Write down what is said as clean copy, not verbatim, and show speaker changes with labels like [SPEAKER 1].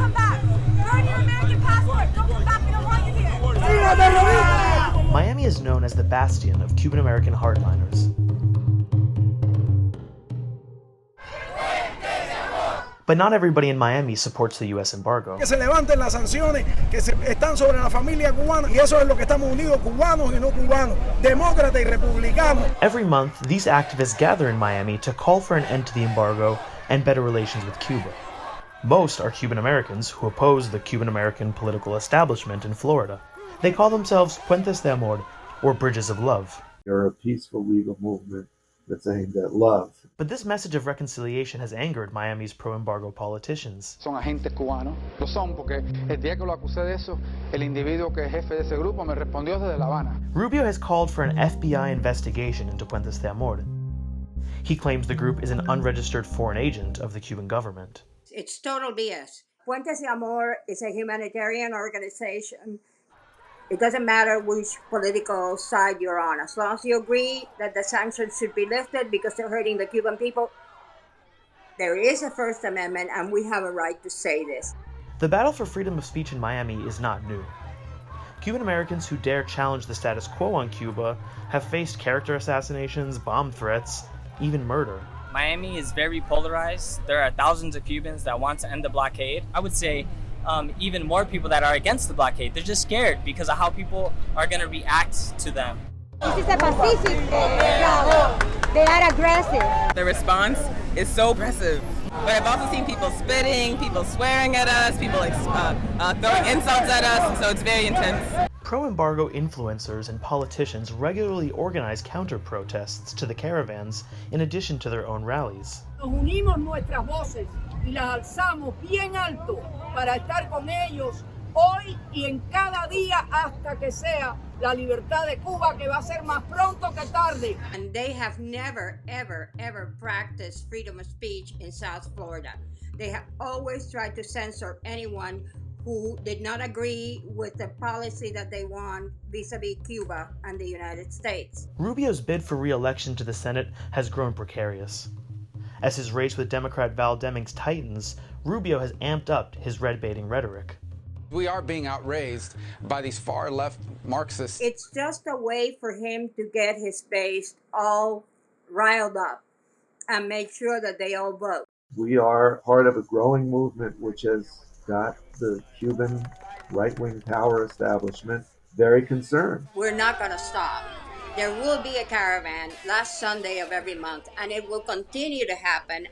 [SPEAKER 1] come back. Burn your American passport. Don't come back. We don't want you here.
[SPEAKER 2] Miami is known as the bastion of Cuban-American hardliners. But not everybody in Miami supports the U.S. embargo.
[SPEAKER 3] Que se levanten las sanciones que están sobre la familia cubana, y eso es lo que estamos unidos, cubanos y no cubanos, demócratas y republicanos.
[SPEAKER 2] Every month, these activists gather in Miami to call for an end to the embargo and better relations with Cuba. Most are Cuban Americans who oppose the Cuban-American political establishment in Florida. They call themselves Puentes de Amor, or Bridges of Love.
[SPEAKER 4] They're a peaceful legal movement that's aimed at love.
[SPEAKER 2] But this message of reconciliation has angered Miami's pro-embargo politicians.
[SPEAKER 5] Son agentes cubanos, lo son porque el día que lo acusé de eso, el individuo que es jefe de ese grupo me respondió desde La Habana.
[SPEAKER 2] Rubio has called for an F.B.I. investigation into Puentes de Amor. He claims the group is an unregistered foreign agent of the Cuban government.
[SPEAKER 6] It's total BS. Puentes de Amor is a humanitarian organization. It doesn't matter which political side you're on. As long as you agree that the sanctions should be lifted because they're hurting the Cuban people, there is a First Amendment and we have a right to say this.
[SPEAKER 2] The battle for freedom of speech in Miami is not new. Cuban Americans who dare challenge the status quo on Cuba have faced character assassinations, bomb threats, even murder.
[SPEAKER 7] Miami is very polarized. There are thousands of Cubans that want to end the blockade. I would say even more people that are against the blockade. They're just scared because of how people are going to react to them.
[SPEAKER 1] This is a Pacific rally. They are aggressive.
[SPEAKER 8] The response is so aggressive. But I've also seen people spitting, people swearing at us, people throwing insults at us, so it's very intense.
[SPEAKER 2] Pro-embargo influencers and politicians regularly organize counter-protests to the caravans in addition to their own rallies.
[SPEAKER 9] Nos unimos nuestras voces y las alzamos bien alto para estar con ellos hoy y en cada día hasta que sea la libertad de Cuba, que va a ser más pronto que tarde.
[SPEAKER 6] And they have never, ever, ever practiced freedom of speech in South Florida. They have always tried to censor anyone who did not agree with the policy that they want vis-a-vis Cuba and the United States.
[SPEAKER 2] Rubio's bid for re-election to the Senate has grown precarious. As his race with Democrat Val Demings tightens, Rubio has amped up his red-baiting rhetoric.
[SPEAKER 5] We are being outraised by these far-left Marxists.
[SPEAKER 6] It's just a way for him to get his base all riled up and make sure that they all vote.
[SPEAKER 4] We are part of a growing movement which has got the Cuban right-wing power establishment very concerned.
[SPEAKER 6] We're not going to stop. There will be a caravan last Sunday of every month, and it will continue to happen